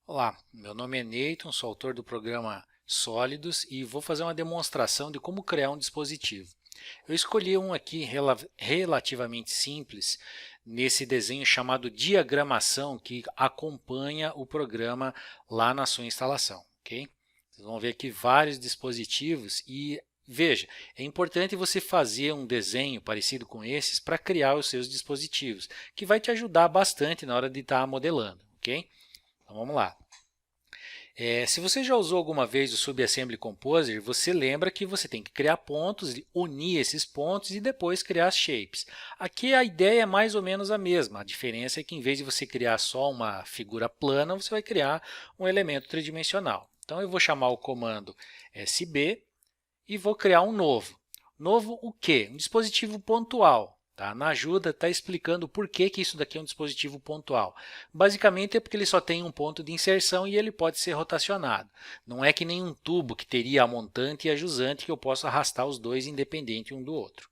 Olá, meu nome é Neyton, sou autor do programa Sólidos e vou fazer uma demonstração de como criar um dispositivo. Eu escolhi um aqui relativamente simples nesse desenho chamado diagramação que acompanha o programa lá na sua instalação, ok? Vocês vão ver aqui vários dispositivos e veja, é importante você fazer um desenho parecido com esses para criar os seus dispositivos, que vai te ajudar bastante na hora de estar modelando, ok? Então vamos lá. Se você já usou alguma vez o Subassembly Composer, você lembra que você tem que criar pontos, unir esses pontos e depois criar as shapes. Aqui a ideia é mais ou menos a mesma, a diferença é que em vez de você criar só uma figura plana, você vai criar um elemento tridimensional. Então eu vou chamar o comando SB e vou criar um novo. Novo o quê? Um dispositivo pontual. Tá? Na ajuda está explicando por que isso daqui é um dispositivo pontual. Basicamente é porque ele só tem um ponto de inserção e ele pode ser rotacionado. Não é que nem um tubo que teria a montante e a jusante que eu posso arrastar os dois independente um do outro.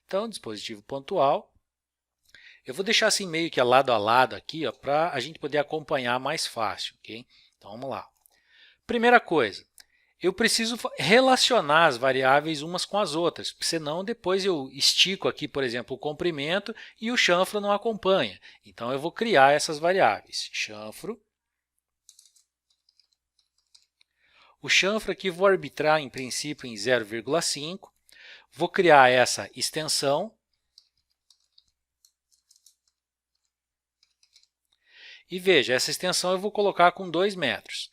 Então, dispositivo pontual. Eu vou deixar assim meio que a lado aqui para a gente poder acompanhar mais fácil. Okay? Então vamos lá. Primeira coisa, eu preciso relacionar as variáveis umas com as outras, senão depois eu estico aqui, por exemplo, o comprimento e o chanfro não acompanha. Então eu vou criar essas variáveis. Chanfro. O chanfro aqui vou arbitrar em princípio em 0,5. Vou criar essa extensão. E veja, essa extensão eu vou colocar com 2 metros.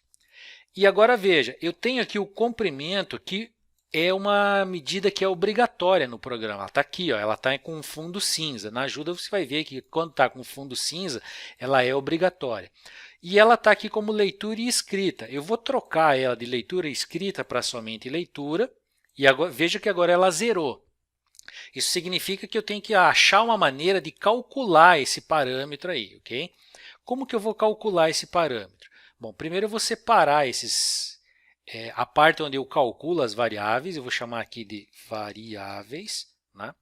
E agora veja, eu tenho aqui o comprimento que é uma medida que é obrigatória no programa. Ela está aqui, ó, ela está com fundo cinza. Na ajuda você vai ver que quando está com fundo cinza, ela é obrigatória. E ela está aqui como leitura e escrita. Eu vou trocar ela de leitura e escrita para somente leitura. E agora, veja que agora ela zerou. Isso significa que eu tenho que achar uma maneira de calcular esse parâmetro aí, ok? Como que eu vou calcular esse parâmetro? Bom, primeiro eu vou separar a parte onde eu calculo as variáveis, eu vou chamar aqui de variáveis, né?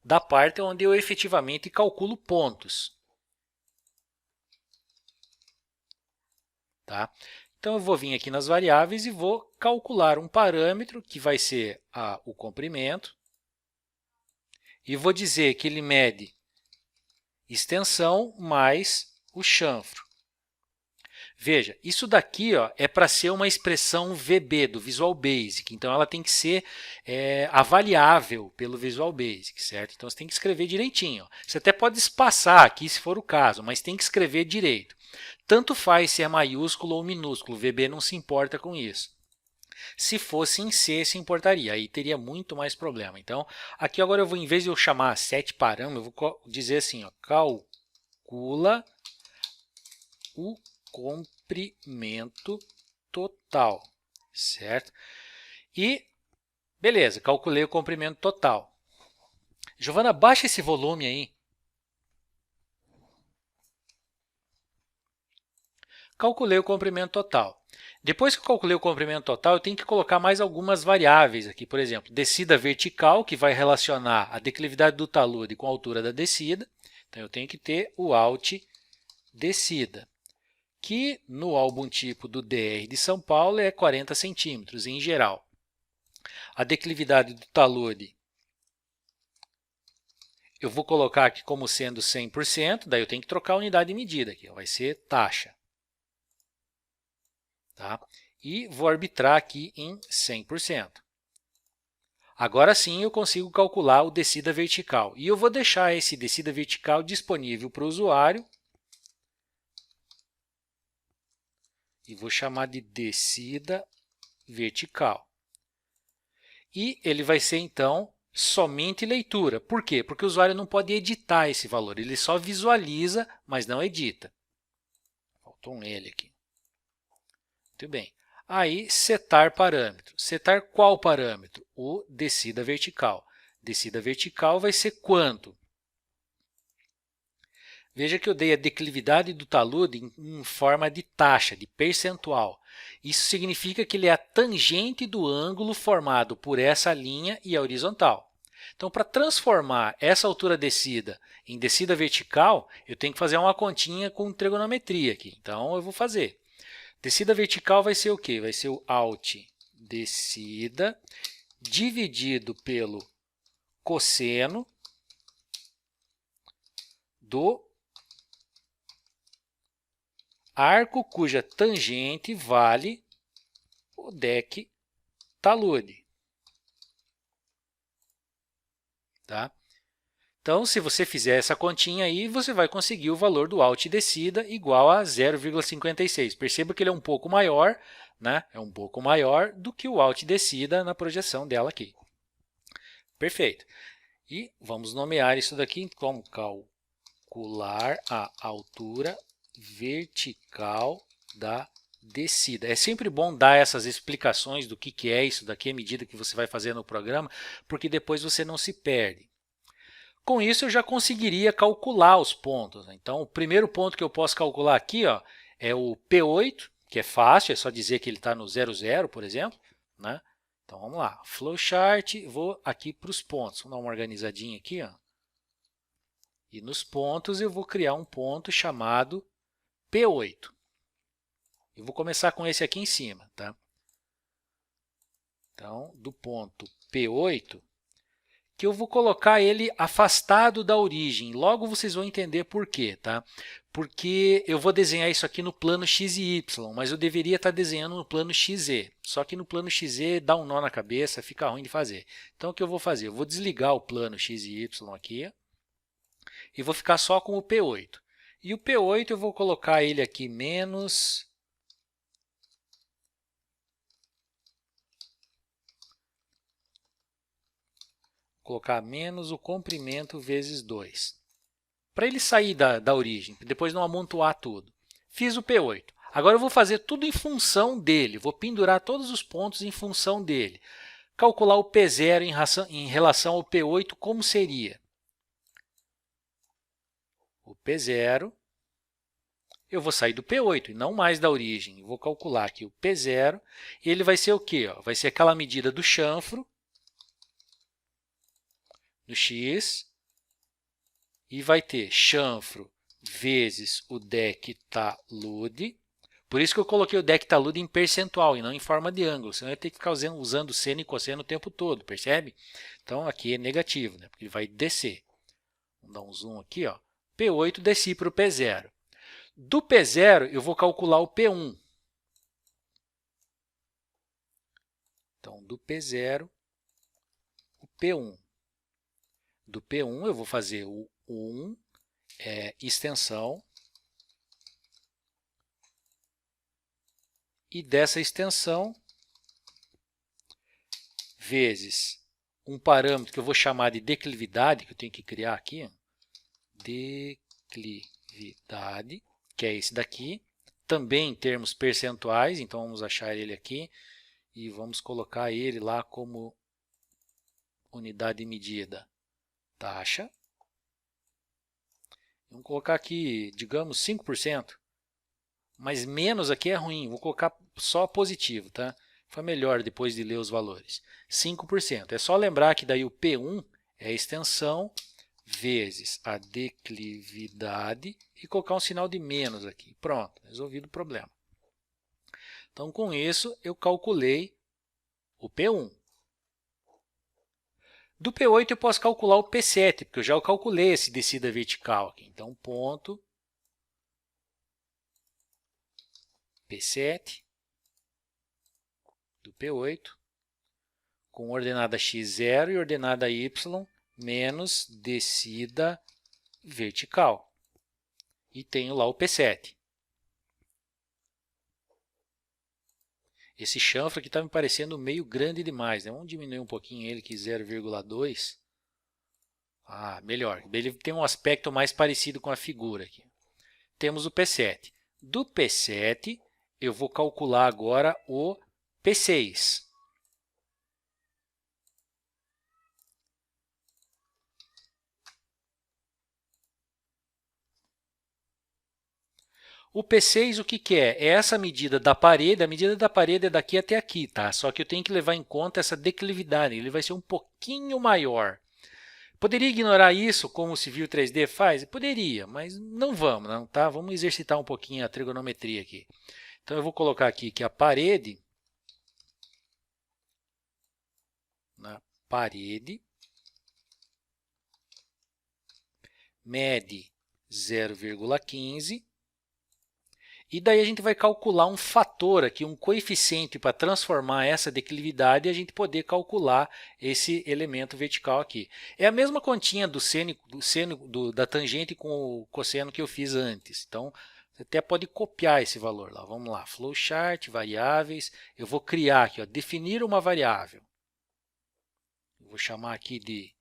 Da parte onde eu efetivamente calculo pontos. Tá? Então eu vou vir aqui nas variáveis e vou calcular um parâmetro que vai ser o comprimento e vou dizer que ele mede extensão mais o chanfro. Veja, isso daqui é para ser uma expressão VB, do Visual Basic. Então, ela tem que ser avaliável pelo Visual Basic, certo? Então, você tem que escrever direitinho. Ó. Você até pode espaçar aqui, se for o caso, mas tem que escrever direito. Tanto faz se é maiúsculo ou minúsculo, o VB não se importa com isso. Se fosse em C, se importaria, aí teria muito mais problema. Então, aqui agora eu vou, em vez de eu chamar 7 parâmetros, eu vou dizer assim, ó, calcula o comprimento total, certo? E, beleza, calculei o comprimento total. Giovana, baixa esse volume aí. Calculei o comprimento total. Depois que eu calculei o comprimento total, eu tenho que colocar mais algumas variáveis aqui. Por exemplo, descida vertical, que vai relacionar a declividade do talude com a altura da descida. Então, eu tenho que ter o alt descida, que no álbum tipo do DR de São Paulo é 40 centímetros em geral. A declividade do talude eu vou colocar aqui como sendo 100%, daí eu tenho que trocar a unidade de medida aqui, vai ser taxa. Tá? E vou arbitrar aqui em 100%. Agora sim eu consigo calcular o descida vertical. E eu vou deixar esse descida vertical disponível para o usuário. E vou chamar de descida vertical. E ele vai ser, então, somente leitura. Por quê? Porque o usuário não pode editar esse valor. Ele só visualiza, mas não edita. Faltou um L aqui. Muito bem. Aí, setar parâmetro. Setar qual parâmetro? O descida vertical. Descida vertical vai ser quanto? Veja que eu dei a declividade do talude em forma de taxa, de percentual. Isso significa que ele é a tangente do ângulo formado por essa linha e a horizontal. Então, para transformar essa altura descida em descida vertical, eu tenho que fazer uma continha com trigonometria aqui. Então, eu vou fazer. Descida vertical vai ser o quê? Vai ser o alt descida dividido pelo cosseno do arco cuja tangente vale o deck talude. Tá? Então, se você fizer essa continha aí, você vai conseguir o valor do alt descida igual a 0,56. Perceba que ele é um pouco maior, né? É um pouco maior do que o alt descida na projeção dela aqui. Perfeito. E vamos nomear isso daqui como calcular a altura vertical da descida. É sempre bom dar essas explicações do que é isso daqui à medida que você vai fazer no programa, porque depois você não se perde. Com isso, eu já conseguiria calcular os pontos. Então, o primeiro ponto que eu posso calcular aqui, ó, é o P8, que é fácil, é só dizer que ele está no 0, 0, por exemplo. Né? Então, vamos lá. Flowchart, vou aqui para os pontos. Vamos dar uma organizadinha aqui. Ó. E nos pontos, eu vou criar um ponto chamado P8. Eu vou começar com esse aqui em cima. Tá? Então, do ponto P8, que eu vou colocar ele afastado da origem. Logo vocês vão entender por quê. Tá? Porque eu vou desenhar isso aqui no plano x e y, mas eu deveria estar desenhando no plano XZ. Só que no plano XZ dá um nó na cabeça, fica ruim de fazer. Então, o que eu vou fazer? Eu vou desligar o plano x e y aqui e vou ficar só com o P8. E o P8 eu vou colocar ele aqui menos... colocar menos o comprimento vezes 2. Para ele sair da origem, depois não amontoar tudo. Fiz o P8. Agora eu vou fazer tudo em função dele. Vou pendurar todos os pontos em função dele. Calcular o P0 em relação ao P8, como seria? O P0, eu vou sair do P8 e não mais da origem. Eu vou calcular aqui o P0. E ele vai ser o quê? Vai ser aquela medida do chanfro no x, e vai ter chanfro vezes o deck talude. Por isso que eu coloquei o deck talude em percentual e não em forma de ângulo, senão eu ia ter que ficar usando seno e cosseno o tempo todo, percebe? Então, aqui é negativo, né? Porque ele vai descer. Vamos dar um zoom aqui. Ó. P8 desci para o P0. Do P0, eu vou calcular o P1. Então, do P0, o P1. Do P1, eu vou fazer o 1, extensão, e dessa extensão, vezes um parâmetro que eu vou chamar de declividade, que eu tenho que criar aqui, declividade, que é esse daqui, também em termos percentuais, então vamos achar ele aqui e vamos colocar ele lá como unidade de medida. Taxa. Vamos colocar aqui, digamos, 5%. Mas menos aqui é ruim, vou colocar só positivo. Tá? Foi melhor depois de ler os valores. 5%. É só lembrar que daí o P1 é a extensão vezes a declividade e colocar um sinal de menos aqui. Pronto, resolvido o problema. Então, com isso, eu calculei o P1. Do P8 eu posso calcular o P7, porque eu já calculei esse descida vertical aqui. Então, ponto P7 do P8 com ordenada x0 e ordenada y menos descida vertical. E tenho lá o P7. Esse chanfro aqui está me parecendo meio grande demais. Né? Vamos diminuir um pouquinho ele, que 0,2. Ah, melhor. Ele tem um aspecto mais parecido com a figura aqui. Temos o P7. Do P7, eu vou calcular agora o P6. O P6, o que é? É essa medida da parede. A medida da parede é daqui até aqui, tá? Só que eu tenho que levar em conta essa declividade. Ele vai ser um pouquinho maior. Poderia ignorar isso como o Civil 3D faz? Poderia, mas não vamos, não, tá? Vamos exercitar um pouquinho a trigonometria aqui. Então eu vou colocar aqui que a parede, mede 0,15 e daí a gente vai calcular um fator aqui, um coeficiente para transformar essa declividade e a gente poder calcular esse elemento vertical aqui. É a mesma continha do seno da tangente com o cosseno que eu fiz antes. Então, você até pode copiar esse valor lá. Vamos lá, flowchart, variáveis. Eu vou criar aqui, ó, definir uma variável. Eu vou chamar aqui de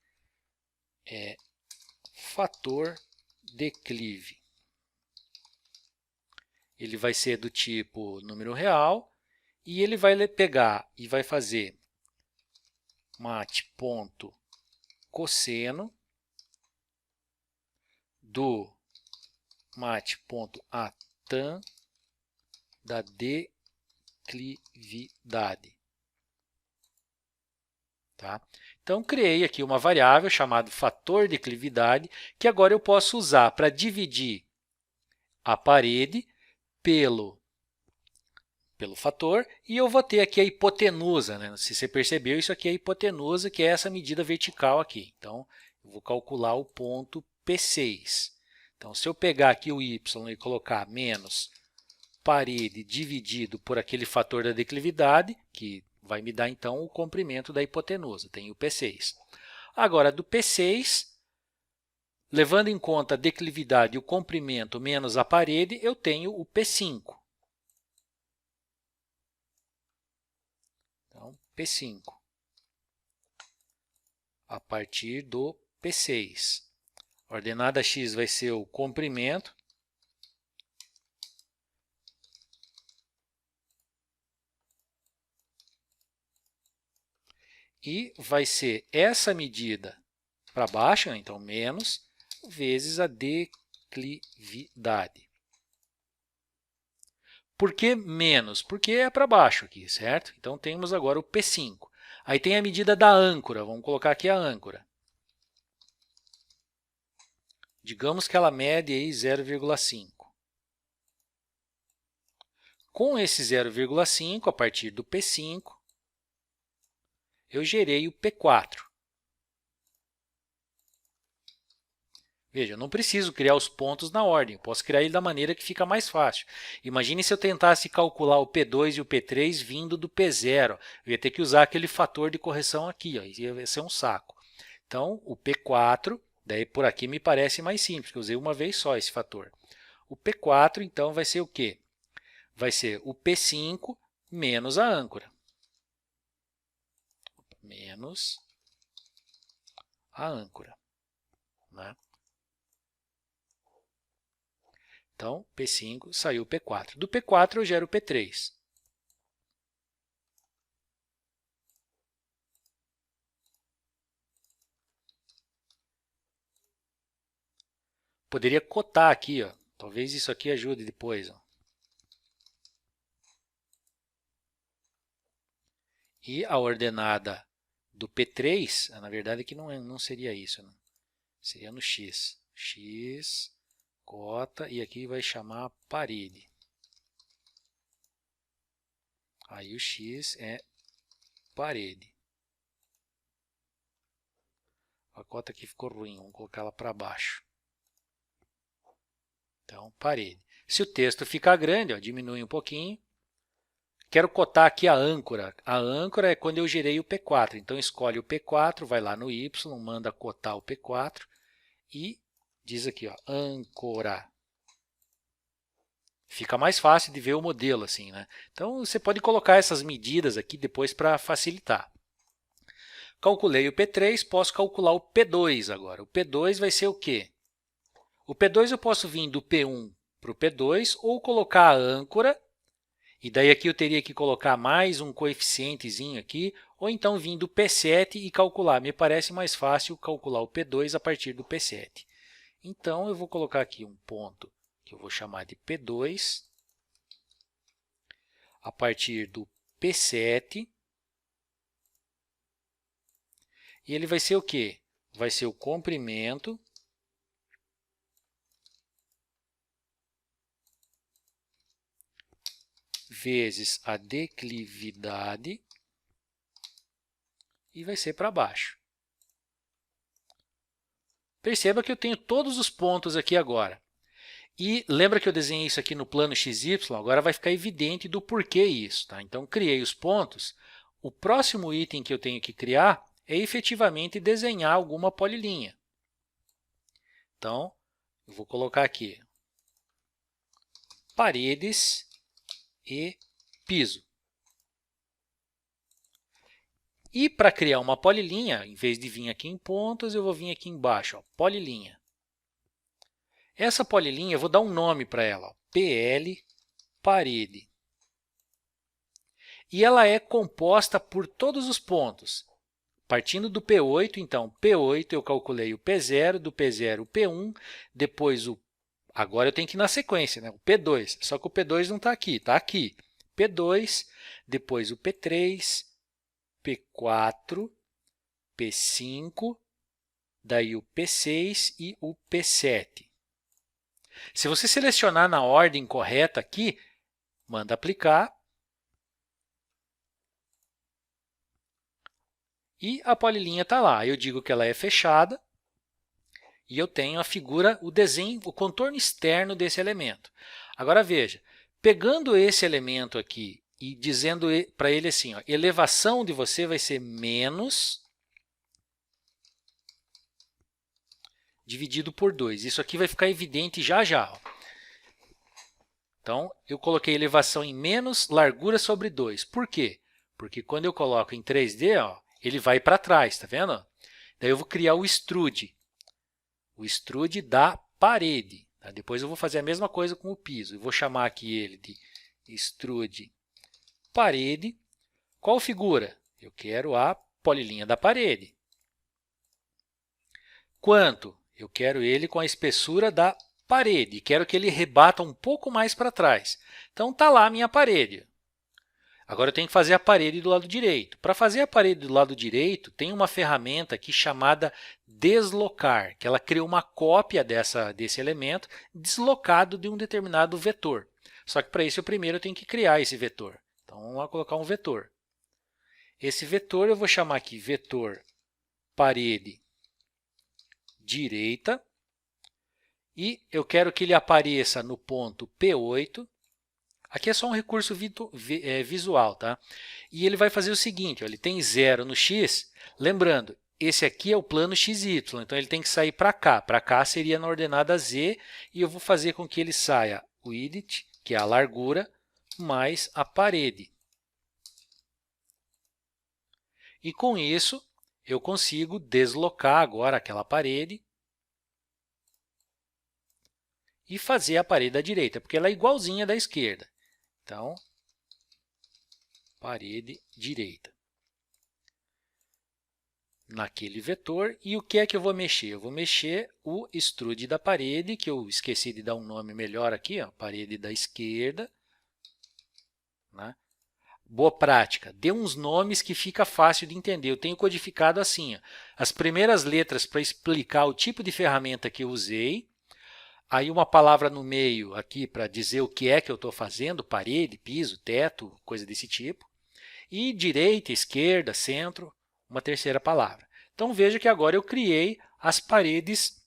fator declive. Ele vai ser do tipo número real e ele vai pegar e vai fazer mat.cosseno do mat.atan da declividade. Tá? Então, criei aqui uma variável chamada fator declividade, que agora eu posso usar para dividir a parede pelo fator, e eu vou ter aqui a hipotenusa, né? Se você percebeu, isso aqui é a hipotenusa, que é essa medida vertical aqui. Então, eu vou calcular o ponto P6. Então, se eu pegar aqui o y e colocar menos parede dividido por aquele fator da declividade, que vai me dar, então, o comprimento da hipotenusa, tem o P6. Agora, do P6, levando em conta a declividade e o comprimento menos a parede, eu tenho o P5. Então, P5 a partir do P6. A ordenada x vai ser o comprimento e vai ser essa medida para baixo, então menos, vezes a declividade. Por que menos? Porque é para baixo aqui, certo? Então temos agora o P5. Aí tem a medida da âncora, vamos colocar aqui a âncora. Digamos que ela mede aí 0,5. Com esse 0,5, a partir do P5, eu gerei o P4. Veja, eu não preciso criar os pontos na ordem, eu posso criar ele da maneira que fica mais fácil. Imagine se eu tentasse calcular o P2 e o P3 vindo do P0. Eu ia ter que usar aquele fator de correção aqui, ó, ia ser um saco. Então, o P4, daí por aqui me parece mais simples, porque eu usei uma vez só esse fator. O P4, então, vai ser o quê? Vai ser o P5 menos a âncora. Menos a âncora, né? Então, P5 saiu P4. Do P4 eu gero P3. Poderia cotar aqui, ó. Talvez isso aqui ajude depois. Ó. E a ordenada do P3, na verdade aqui não seria isso, né? Seria no x. X, cota, e aqui vai chamar parede. Aí o x é parede. A cota aqui ficou ruim, vamos colocar ela para baixo. Então, parede. Se o texto ficar grande, ó, diminui um pouquinho. Quero cotar aqui a âncora. A âncora é quando eu gerei o P4. Então, escolhe o P4, vai lá no Y, manda cotar o P4 e diz aqui, ó, âncora. Fica mais fácil de ver o modelo assim, né? Então, você pode colocar essas medidas aqui depois para facilitar. Calculei o P3, posso calcular o P2 agora. O P2 vai ser o quê? O P2 eu posso vir do P1 para o P2 ou colocar a âncora, e daí aqui eu teria que colocar mais um coeficientezinho aqui, ou então vir do P7 e calcular. Me parece mais fácil calcular o P2 a partir do P7. Então, eu vou colocar aqui um ponto que eu vou chamar de P2 a partir do P7. E ele vai ser o quê? vai ser o comprimento vezes a declividade e vai ser para baixo. Perceba que eu tenho todos os pontos aqui agora. E lembra que eu desenhei isso aqui no plano XY? Agora vai ficar evidente do porquê isso. Tá? Então, criei os pontos. O próximo item que eu tenho que criar é efetivamente desenhar alguma polilinha. Então, eu vou colocar aqui paredes e piso. E para criar uma polilinha, em vez de vir aqui em pontos, eu vou vir aqui embaixo, ó, polilinha. Essa polilinha, eu vou dar um nome para ela, ó, PL parede. E ela é composta por todos os pontos. Partindo do P8, então, P8 eu calculei o P0, do P0 o P1, depois o... Agora eu tenho que ir na sequência, né? O P2, só que o P2 não está aqui, está aqui. P2, depois o P3, P4, P5, daí o P6 e o P7. Se você selecionar na ordem correta aqui, manda aplicar. E a polilinha está lá. Eu digo que ela é fechada e eu tenho a figura, o desenho, o contorno externo desse elemento. Agora veja, pegando esse elemento aqui e dizendo para ele assim, ó, elevação de você vai ser menos dividido por 2. Isso aqui vai ficar evidente já já. Ó. Então, eu coloquei elevação em menos largura sobre 2. Por quê? Porque quando eu coloco em 3D, ó, ele vai para trás, tá vendo? Daí eu vou criar o extrude da parede. Tá? Depois eu vou fazer a mesma coisa com o piso. Eu vou chamar aqui ele de extrude parede. Qual figura? Eu quero a polilinha da parede. Quanto? Eu quero ele com a espessura da parede. Quero que ele rebata um pouco mais para trás. Então, está lá a minha parede. Agora eu tenho que fazer a parede do lado direito. Para fazer a parede do lado direito, tem uma ferramenta aqui chamada deslocar, que ela cria uma cópia desse elemento deslocado de um determinado vetor. Só que para isso, primeiro eu tenho que criar esse vetor. Então, vamos lá colocar um vetor. Esse vetor eu vou chamar aqui vetor parede direita. E eu quero que ele apareça no ponto P8. Aqui é só um recurso visual, tá? E ele vai fazer o seguinte, ó, ele tem 0 no x, lembrando, esse aqui é o plano XY, então ele tem que sair para cá. Para cá seria na ordenada z, e eu vou fazer com que ele saia o width, que é a largura, mais a parede. E com isso, eu consigo deslocar agora aquela parede e fazer a parede da direita, porque ela é igualzinha da esquerda. Então, parede direita. Naquele vetor. E o que é que eu vou mexer? Eu vou mexer o extrude da parede, que eu esqueci de dar um nome melhor aqui, ó, parede da esquerda. Né? Boa prática, dê uns nomes que fica fácil de entender. Eu tenho codificado assim, ó, as primeiras letras para explicar o tipo de ferramenta que eu usei, aí uma palavra no meio aqui para dizer o que é que eu estou fazendo, parede, piso, teto, coisa desse tipo, e direita, esquerda, centro, uma terceira palavra. Então veja que agora eu criei as paredes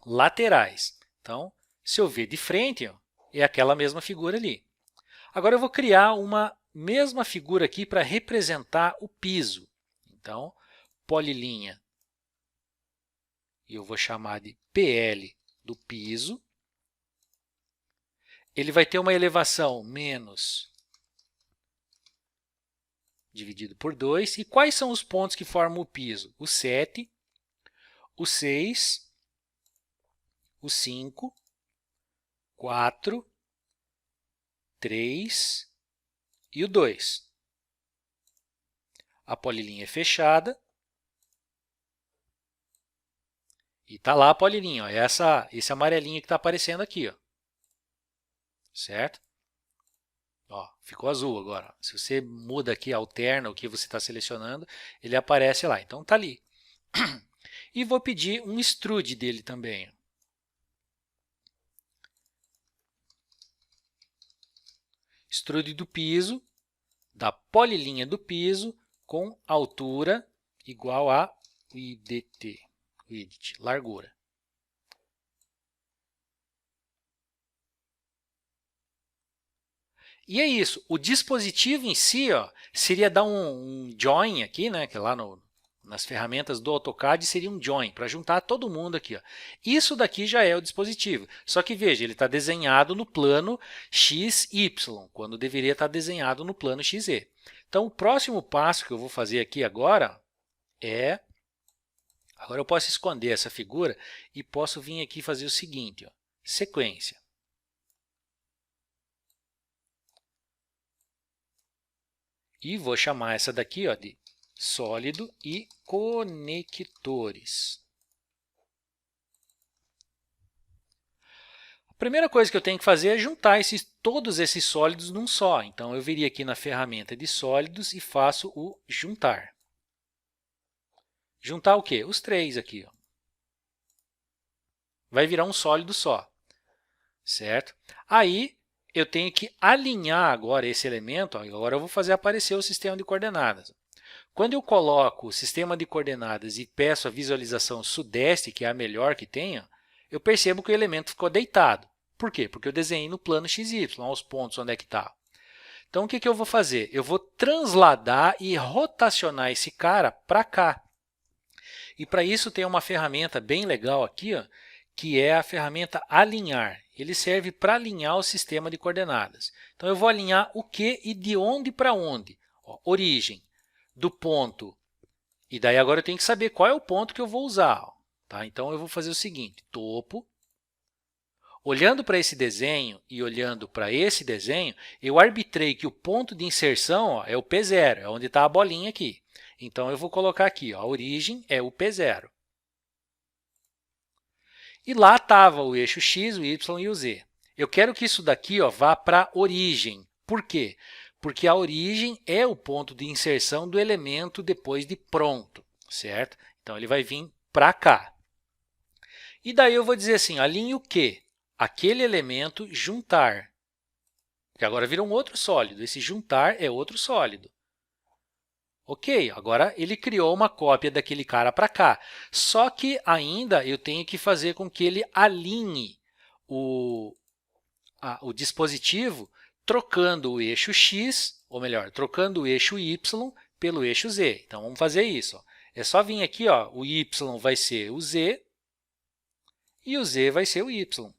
laterais. Então, se eu ver de frente, ó, é aquela mesma figura ali. Agora eu vou criar uma mesma figura aqui para representar o piso. Então, polilinha, e eu vou chamar de PL do piso. Ele vai ter uma elevação menos dividido por 2. E quais são os pontos que formam o piso? O 7, o 6, o 5, 4, 3 e o 2. A polilinha é fechada. E está lá a polilinha, ó, esse amarelinho que está aparecendo aqui. Ó. Certo? Ó, ficou azul agora. Se você muda aqui, alterna o que você está selecionando, ele aparece lá. Então, está ali. E vou pedir um extrude dele também. Extrude do piso, da polilinha do piso, com altura igual a width, largura. E é isso. O dispositivo em si, ó, seria dar um join aqui, né, que lá nas ferramentas do AutoCAD seria um join, para juntar todo mundo aqui. Ó. Isso daqui já é o dispositivo. Só que veja, ele está desenhado no plano XY, quando deveria estar desenhado no plano XZ. Então, o próximo passo que eu vou fazer aqui agora é... Agora eu posso esconder essa figura e posso vir aqui fazer o seguinte, ó, sequência. E vou chamar essa daqui, ó, de sólido e conectores. A primeira coisa que eu tenho que fazer é juntar todos esses sólidos num só. Então, eu viria aqui na ferramenta de sólidos e faço o juntar. Juntar o quê? Os três aqui. Ó. Vai virar um sólido só, certo? Aí, eu tenho que alinhar agora esse elemento. Ó, agora eu vou fazer aparecer o sistema de coordenadas. Quando eu coloco o sistema de coordenadas e peço a visualização sudeste, que é a melhor que tenha, eu percebo que o elemento ficou deitado. Por quê? Porque eu desenhei no plano XY, os pontos onde é que está. Então, o que eu vou fazer? Eu vou transladar e rotacionar esse cara para cá. E para isso tem uma ferramenta bem legal aqui, ó, que é a ferramenta alinhar. Ele serve para alinhar o sistema de coordenadas. Então, eu vou alinhar o que e de onde para onde. Ó, origem do ponto. E daí agora eu tenho que saber qual é o ponto que eu vou usar. Tá? Então, eu vou fazer o seguinte, topo. Olhando para esse desenho e olhando para esse desenho, eu arbitrei que o ponto de inserção ó, é o P0, é onde está a bolinha aqui. Então, eu vou colocar aqui, ó, a origem é o P0. E lá estava o eixo X, o Y e o Z. Eu quero que isso daqui ó, vá para a origem. Por quê? Porque a origem é o ponto de inserção do elemento depois de pronto, certo? Então, ele vai vir para cá. E daí eu vou dizer assim, alinhe o quê? Aquele elemento juntar, que agora vira um outro sólido. Esse juntar é outro sólido. Ok, agora ele criou uma cópia daquele cara para cá. Só que ainda eu tenho que fazer com que ele alinhe o dispositivo trocando o eixo X, ou melhor, trocando o eixo Y pelo eixo Z. Então, vamos fazer isso. Ó. É só vir aqui, ó, o Y vai ser o Z e o Z vai ser o Y.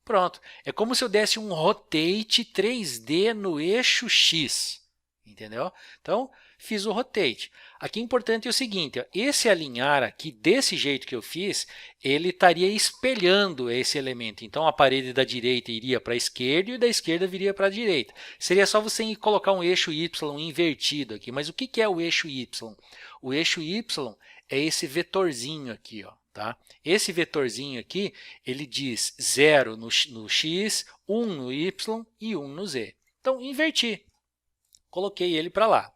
Pronto. É como se eu desse um rotate 3D no eixo X. Entendeu? Então, fiz o rotate. Aqui é importante o seguinte, ó, esse alinhar aqui, desse jeito que eu fiz, ele estaria espelhando esse elemento. Então, a parede da direita iria para a esquerda e da esquerda viria para a direita. Seria só você colocar um eixo Y invertido aqui. Mas o que é o eixo Y? O eixo Y é esse vetorzinho aqui, ó. Tá? Esse vetorzinho aqui, ele diz 0 no x, 1 no y e 1 no z. Então, inverti. Coloquei ele para lá.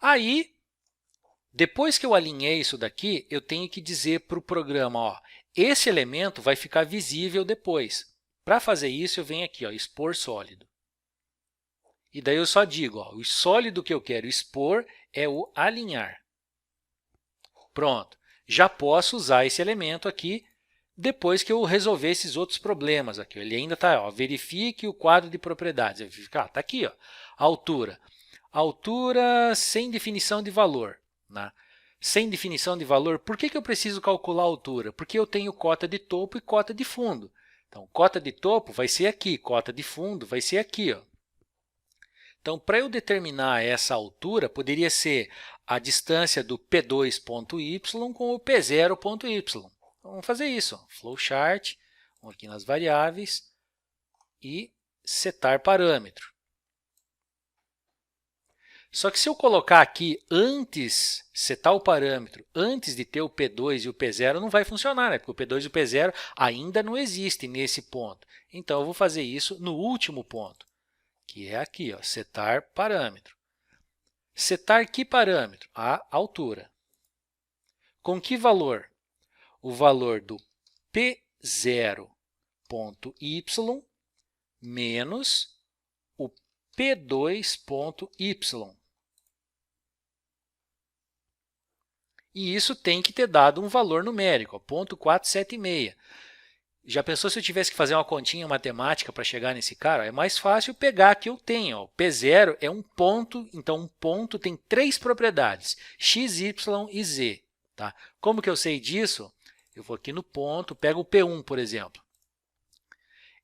Aí, depois que eu alinhei isso daqui, eu tenho que dizer para o programa, ó, esse elemento vai ficar visível depois. Para fazer isso, eu venho aqui, ó, expor sólido. E daí eu só digo, ó, o sólido que eu quero expor é o alinhar. Pronto. Já posso usar esse elemento aqui depois que eu resolver esses outros problemas. Aqui. Ele ainda está, verifique o quadro de propriedades. Está aqui, ó, altura. Altura sem definição de valor. Né? Sem definição de valor, por que eu preciso calcular a altura? Porque eu tenho cota de topo e cota de fundo. Então, cota de topo vai ser aqui, cota de fundo vai ser aqui. Ó. Então, para eu determinar essa altura, poderia ser a distância do P2.y com o P0.y. Então, vamos fazer isso. Ó. Flowchart, vamos aqui nas variáveis e setar parâmetro. Só que se eu colocar aqui antes, setar o parâmetro, antes de ter o P2 e o P0, não vai funcionar, né? Porque o P2 e o P0 ainda não existem nesse ponto. Então, eu vou fazer isso no último ponto, que é aqui, ó, setar parâmetro. Setar que parâmetro? A altura. Com que valor? O valor do P0.y menos o P2.y. E isso tem que ter dado um valor numérico, 0,476. Já pensou se eu tivesse que fazer uma continha matemática para chegar nesse cara? É mais fácil pegar que eu tenho. Ó. P0 é um ponto, então um ponto tem três propriedades, x, y e z. Tá? Como que eu sei disso? Eu vou aqui no ponto, pego o P1, por exemplo,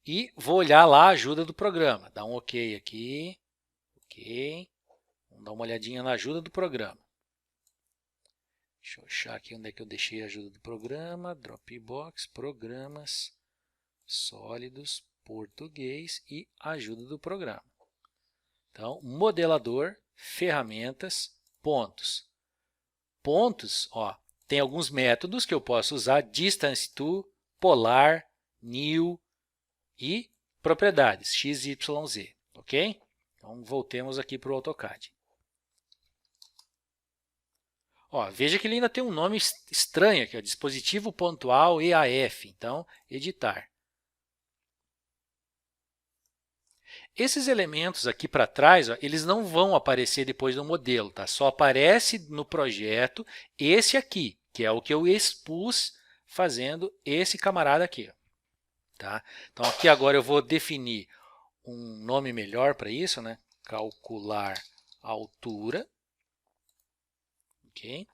e vou olhar lá a ajuda do programa. Dá um OK aqui, OK. Vamos dar uma olhadinha na ajuda do programa. Deixa eu achar aqui onde é que eu deixei a ajuda do programa. Dropbox, programas, sólidos, português e ajuda do programa. Então, modelador, ferramentas, pontos. Pontos, ó, tem alguns métodos que eu posso usar, distance to, polar, new e propriedades, x, y, z, ok? Então, voltemos aqui para o AutoCAD. Ó, veja que ele ainda tem um nome estranho aqui, ó, dispositivo pontual EAF. Então, editar. Esses elementos aqui para trás, ó, eles não vão aparecer depois do modelo, tá? Só aparece no projeto esse aqui, que é o que eu expus fazendo esse camarada aqui. Ó, tá? Então, aqui agora eu vou definir um nome melhor para isso, né? Calcular altura. Ok?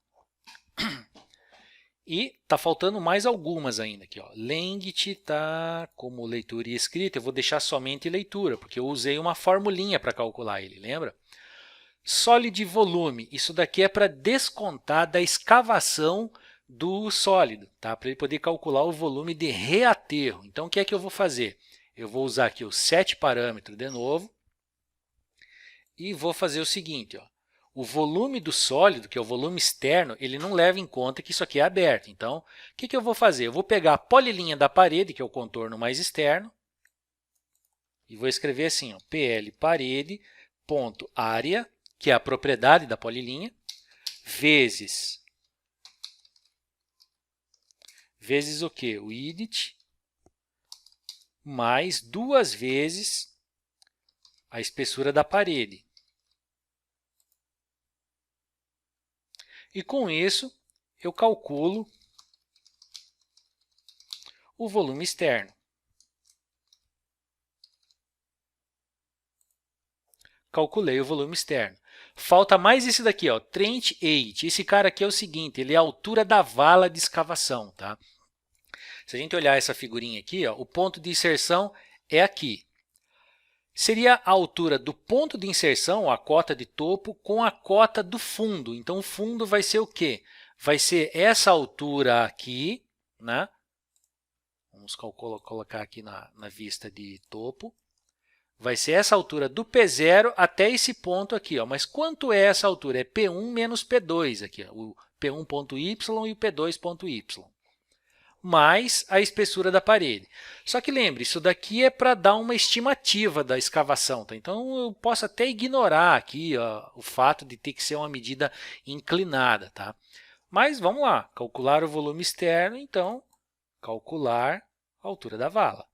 E está faltando mais algumas ainda aqui. Ó. Length está como leitura e escrita. Eu vou deixar somente leitura, porque eu usei uma formulinha para calcular ele, lembra? Solid volume. Isso daqui é para descontar da escavação do sólido, tá? Para ele poder calcular o volume de reaterro. Então, o que é que eu vou fazer? Eu vou usar aqui o set parâmetro de novo e vou fazer o seguinte, ó. O volume do sólido, que é o volume externo, ele não leva em conta que isso aqui é aberto. Então, o que eu vou fazer? Eu vou pegar a polilinha da parede, que é o contorno mais externo, e vou escrever assim, ó, PL parede, ponto área, que é a propriedade da polilinha, vezes o quê? O width, mais 2 vezes a espessura da parede. E com isso, eu calculo o volume externo. Calculei o volume externo. Falta mais esse daqui, ó, Trench Height. Esse cara aqui é o seguinte, ele é a altura da vala de escavação. Tá? Se a gente olhar essa figurinha aqui, ó, o ponto de inserção é aqui. Seria a altura do ponto de inserção, a cota de topo, com a cota do fundo. Então, o fundo vai ser o quê? Vai ser essa altura aqui, né? Vamos colocar aqui na vista de topo. Vai ser essa altura do P0 até esse ponto aqui. Ó. Mas quanto é essa altura? É P1 menos P2 aqui, ó, o P1.y e o P2.y. Mais a espessura da parede. Só que lembre, isso daqui é para dar uma estimativa da escavação. Tá? Então, eu posso até ignorar aqui ó, o fato de ter que ser uma medida inclinada. Tá? Mas vamos lá, calcular o volume externo, então, calcular a altura da vala.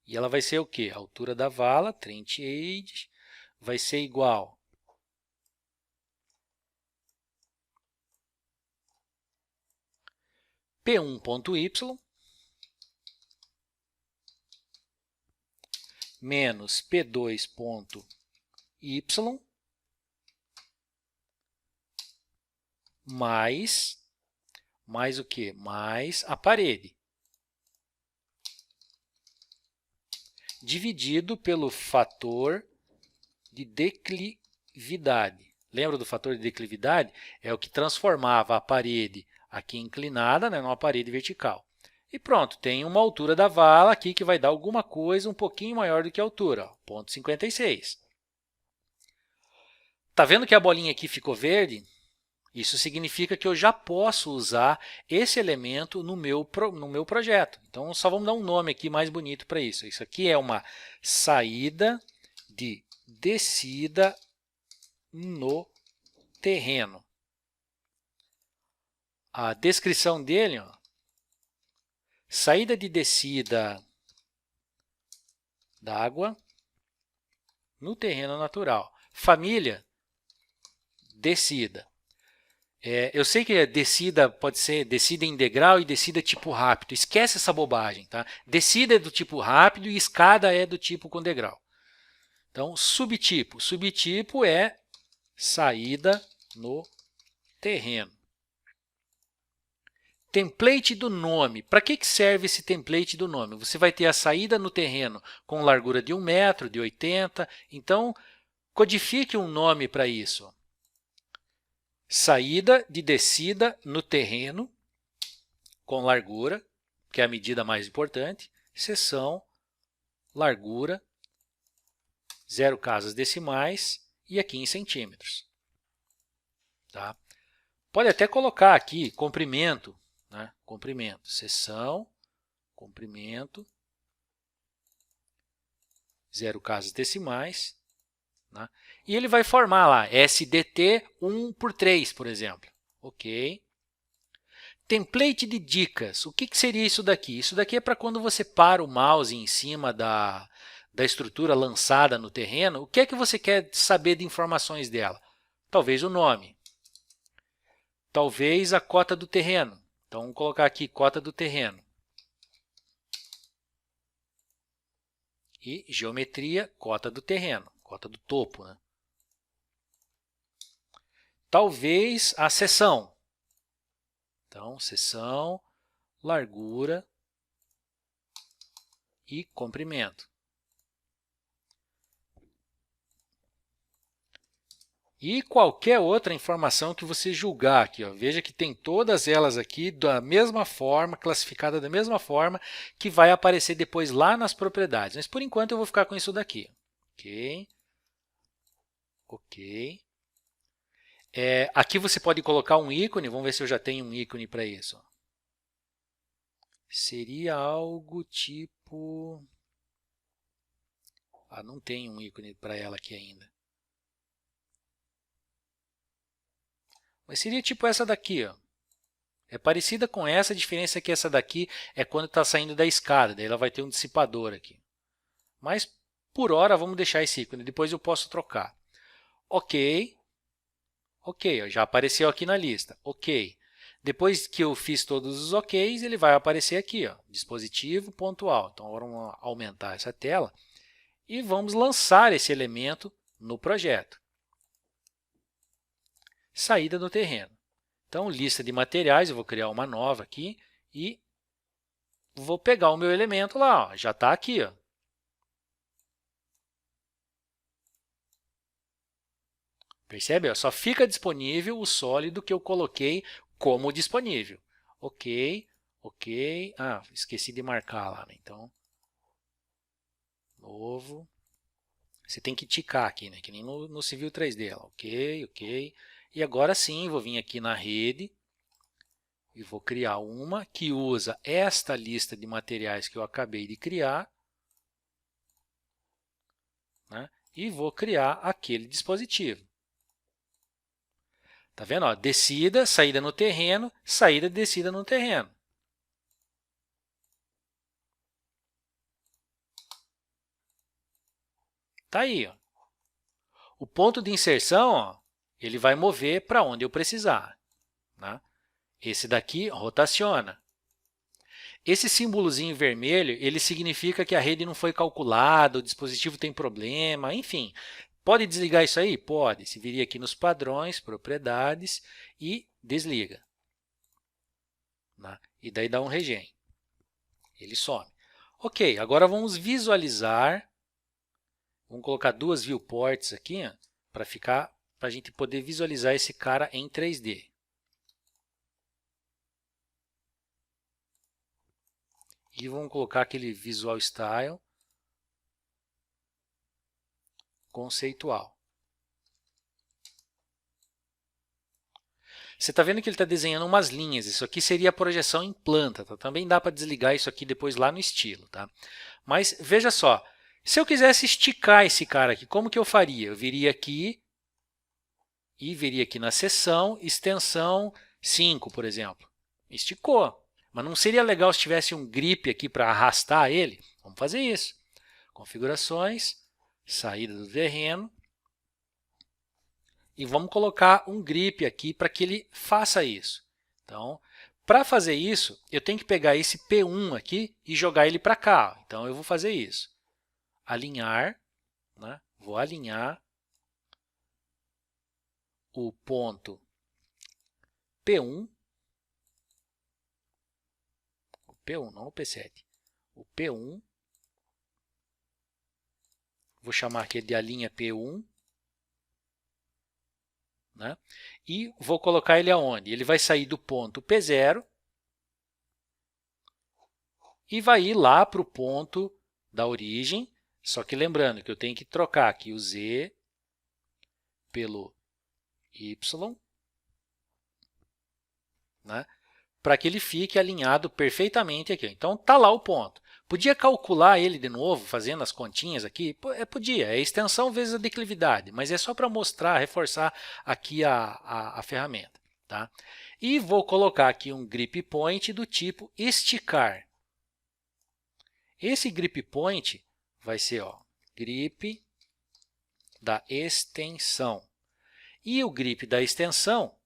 E ela vai ser o quê? A altura da vala, Trench Height, vai ser igual P1.y menos P2.y mais o quê? Mais a parede. Dividido pelo fator de declividade. Lembra do fator de declividade? É o que transformava a parede aqui inclinada, né, numa parede vertical. E pronto, tem uma altura da vala aqui que vai dar alguma coisa um pouquinho maior do que a altura, ó, 0,56. Está vendo que a bolinha aqui ficou verde? Isso significa que eu já posso usar esse elemento no meu projeto. Então, só vamos dar um nome aqui mais bonito para isso. Isso aqui é uma saída de descida no terreno. A descrição dele, ó, saída de descida d'água no terreno natural. Família, descida. Eu sei que descida pode ser descida em degrau e descida tipo rápido. Esquece essa bobagem, tá? Descida é do tipo rápido e escada é do tipo com degrau. Então, subtipo. Subtipo é saída no terreno. Template do nome. Para que serve esse template do nome? Você vai ter a saída no terreno com largura de 1 metro, de 80. Então, codifique um nome para isso. Saída de descida no terreno com largura, que é a medida mais importante, seção, largura, 0 casas decimais e aqui em centímetros. Tá? Pode até colocar aqui comprimento, né? Comprimento, seção, comprimento, 0 casas decimais, né? E ele vai formar lá SDT 1/3, por exemplo. Ok. Template de dicas. O que seria isso daqui? Isso daqui é para quando você para o mouse em cima da estrutura lançada no terreno, o que é que você quer saber de informações dela? Talvez o nome. Talvez a cota do terreno. Então, vamos colocar aqui cota do terreno. E geometria, cota do terreno, cota do topo, né? Talvez a seção. Então, seção, largura e comprimento. E qualquer outra informação que você julgar aqui, ó. Veja que tem todas elas aqui da mesma forma, classificada da mesma forma, que vai aparecer depois lá nas propriedades. Mas por enquanto eu vou ficar com isso daqui. Ok. Ok. Aqui você pode colocar um ícone, vamos ver se eu já tenho um ícone para isso. Seria algo tipo... não tem um ícone para ela aqui ainda. Mas seria tipo essa daqui, ó. É parecida com essa, a diferença é que essa daqui é quando está saindo da escada, daí ela vai ter um dissipador aqui. Mas, por hora, vamos deixar esse ícone, depois eu posso trocar. Ok. Ok, ó, já apareceu aqui na lista. Ok. Depois que eu fiz todos os OKs, ele vai aparecer aqui, ó, dispositivo pontual. Então, agora vamos aumentar essa tela e vamos lançar esse elemento no projeto. Saída do terreno. Então, lista de materiais, eu vou criar uma nova aqui e vou pegar o meu elemento lá, ó, já está aqui. Ó. Percebe? Ó, só fica disponível o sólido que eu coloquei como disponível. Ok, ok. Esqueci de marcar lá, né? Então, novo. Você tem que ticar aqui, né? Que nem no Civil 3D. Ó. Ok, ok. E agora sim, vou vir aqui na rede e vou criar uma que usa esta lista de materiais que eu acabei de criar, né? E vou criar aquele dispositivo. Tá vendo? Ó, descida, saída no terreno, saída, descida no terreno. Tá aí. Ó. O ponto de inserção, ó, ele vai mover para onde eu precisar. Né? Esse daqui rotaciona. Esse símbolozinho vermelho, ele significa que a rede não foi calculada, o dispositivo tem problema, enfim. Pode desligar isso aí? Pode. Se viria aqui nos padrões, propriedades e desliga. Né? E daí dá um regen. Ele some. Ok, agora vamos visualizar. Vamos colocar 2 viewports aqui para a gente poder visualizar esse cara em 3D. E vamos colocar aquele Visual Style conceitual. Você está vendo que ele está desenhando umas linhas. Isso aqui seria a projeção em planta. Tá? Também dá para desligar isso aqui depois lá no estilo. Tá? Mas veja só, Se eu quisesse esticar esse cara aqui, como que eu faria? Eu viria aqui e viria aqui na seção, extensão 5, por exemplo. Esticou. Mas não seria legal se tivesse um grip aqui para arrastar ele? Vamos fazer isso. Configurações, saída do terreno. E vamos colocar um grip aqui para que ele faça isso. Então, para fazer isso, eu tenho que pegar esse P1 aqui e jogar ele para cá. Então, eu vou fazer isso. Alinhar, né? Vou alinhar o ponto P1, o P1, não o P7, o P1, vou chamar aqui de a linha P1, né? E vou colocar ele aonde? Ele vai sair do ponto P0 e vai ir lá para o ponto da origem, só que lembrando que eu tenho que trocar aqui o Z pelo Y, né? Para que ele fique alinhado perfeitamente aqui. Então, está lá o ponto. Podia calcular ele de novo, fazendo as continhas aqui? Podia, é extensão vezes a declividade, mas é só para mostrar, reforçar aqui a ferramenta. Tá? E vou colocar aqui um grip point do tipo esticar. Esse grip point vai ser grip da extensão. E o grip da extensão,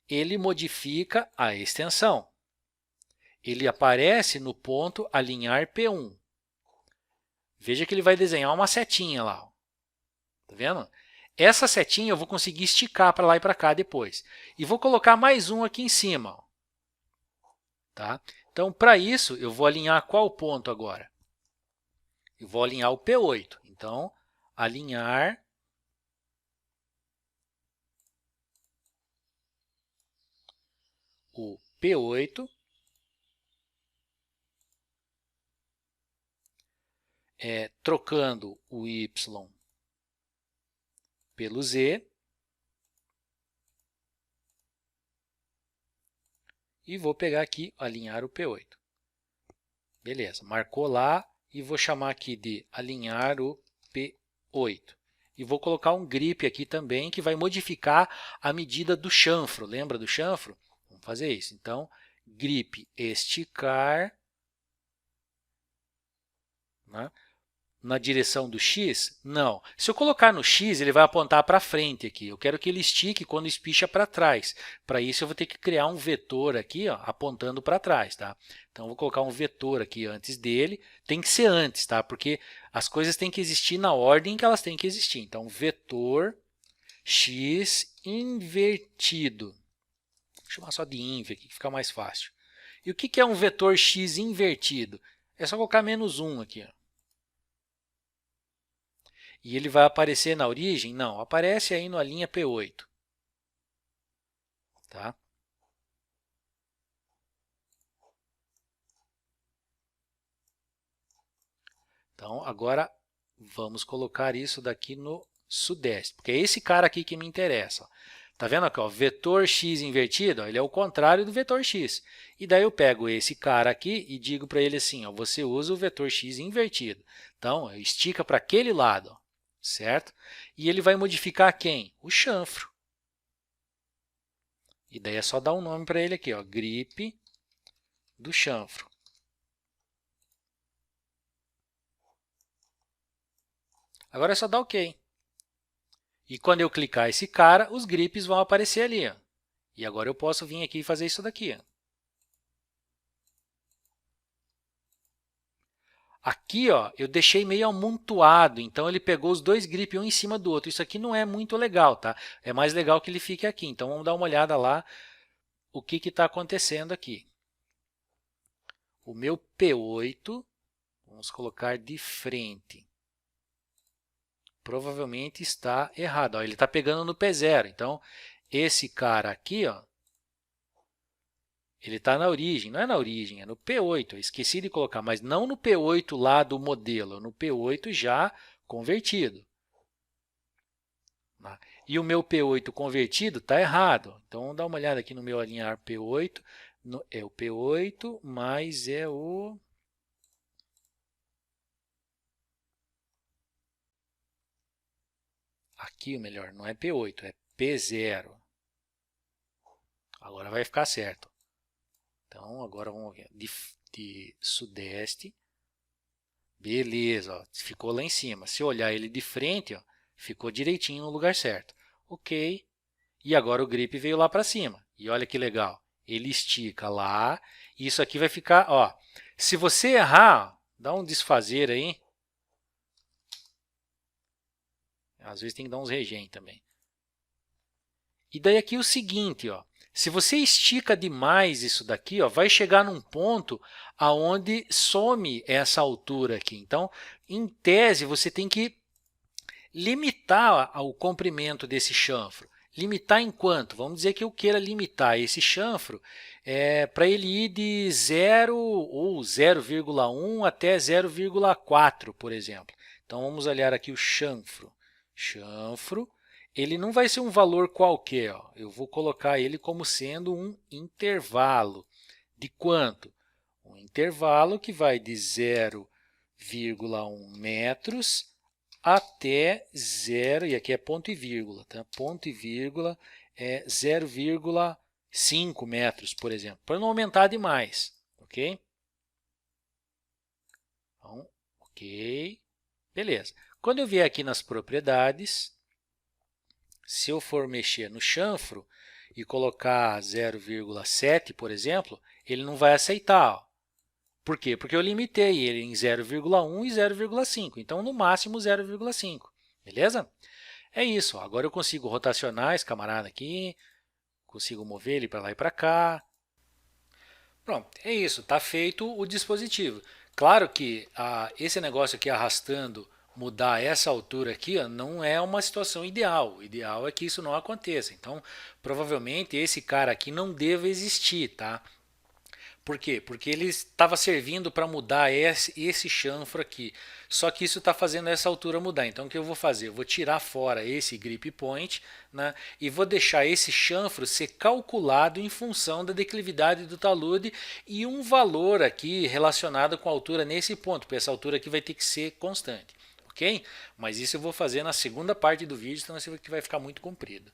ele modifica a extensão. Ele aparece no ponto alinhar P1. Veja que ele vai desenhar uma setinha lá. Tá vendo? Essa setinha eu vou conseguir esticar para lá e para cá depois. E vou colocar mais um aqui em cima. Tá? Então, para isso, eu vou alinhar qual ponto agora? Eu vou alinhar o P8. Então, alinhar o P8 trocando o Y pelo Z e vou pegar aqui, alinhar o P8. Beleza, marcou lá e vou chamar aqui de alinhar o P8. E vou colocar um grip aqui também que vai modificar a medida do chanfro. Lembra do chanfro? Vamos fazer isso. Então, grip esticar, né? Na direção do X? Não. Se eu colocar no X, ele vai apontar para frente aqui. Eu quero que ele estique quando espicha para trás. Para isso, eu vou ter que criar um vetor aqui, apontando para trás. Tá? Então, eu vou colocar um vetor aqui antes dele. Tem que ser antes, tá? Porque as coisas têm que existir na ordem que elas têm que existir. Então, vetor X invertido. Vou chamar só de inv aqui, que fica mais fácil. E o que é um vetor X invertido? É só colocar -1 aqui. E ele vai aparecer na origem? Não, aparece aí na linha P8. Tá? Então, agora vamos colocar isso daqui no sudeste, porque é esse cara aqui que me interessa. Tá vendo aqui, vetor x invertido, ele é o contrário do vetor x. E daí eu pego esse cara aqui e digo para ele assim, você usa o vetor x invertido. Então, estica para aquele lado, certo? E ele vai modificar quem? O chanfro. E daí é só dar um nome para ele aqui, grip do chanfro. Agora é só dar OK. E quando eu clicar esse cara, os grips vão aparecer ali. E agora eu posso vir aqui e fazer isso daqui. Aqui eu deixei meio amontoado, então ele pegou os dois grips um em cima do outro. Isso aqui não é muito legal, tá? É mais legal que ele fique aqui. Então vamos dar uma olhada lá o que está acontecendo aqui. O meu P8, vamos colocar de frente. Provavelmente está errado. Ele está pegando no P0. Então, esse cara aqui, ele está na origem. Não é na origem, é no P8. Eu esqueci de colocar, mas não no P8 lá do modelo, no P8 já convertido. E o meu P8 convertido está errado. Então, vamos dar uma olhada aqui no meu alinhar P8. É o P8, mas é o aqui o melhor, não é P8, é P0. Agora vai ficar certo. Então, agora vamos ver, de sudeste, beleza, ó, ficou lá em cima. Se eu olhar ele de frente, ó, ficou direitinho no lugar certo. Ok, e agora o grip veio lá para cima. E olha que legal, ele estica lá, e isso aqui vai ficar, ó, se você errar, dá um desfazer aí. Às vezes tem que dar uns regen também. E daí aqui o seguinte, ó, se você estica demais isso daqui, ó, vai chegar num ponto aonde some essa altura aqui. Então, em tese, você tem que limitar o comprimento desse chanfro. Limitar em quanto? Vamos dizer que eu queira limitar esse chanfro para ele ir de 0 ou 0,1 até 0,4, por exemplo. Então, vamos olhar aqui o chanfro. Chanfro, ele não vai ser um valor qualquer. Ó. Eu vou colocar ele como sendo um intervalo. De quanto? Um intervalo que vai de 0,1 metros até 0, e aqui é ponto e vírgula, tá? Ponto e vírgula é 0,5 metros, por exemplo, para não aumentar demais, ok? Então, ok, beleza. Quando eu vier aqui nas propriedades, se eu for mexer no chanfro e colocar 0,7, por exemplo, ele não vai aceitar, ó. Por quê? Porque eu limitei ele em 0,1 e 0,5, então no máximo 0,5, beleza? É isso, agora eu consigo rotacionar esse camarada aqui, consigo mover ele para lá e para cá. Pronto, é isso, está feito o dispositivo. Claro que esse negócio aqui arrastando, mudar essa altura aqui, ó, não é uma situação ideal. O ideal é que isso não aconteça. Então, provavelmente esse cara aqui não deva existir, tá? Por quê? Porque ele estava servindo para mudar esse chanfro aqui. Só que isso está fazendo essa altura mudar. Então, o que eu vou fazer? Eu vou tirar fora esse grip point, né, e vou deixar esse chanfro ser calculado em função da declividade do talude e um valor aqui relacionado com a altura nesse ponto, porque essa altura aqui vai ter que ser constante. Ok? Mas isso eu vou fazer na segunda parte do vídeo, senão isso aqui vai ficar muito comprido.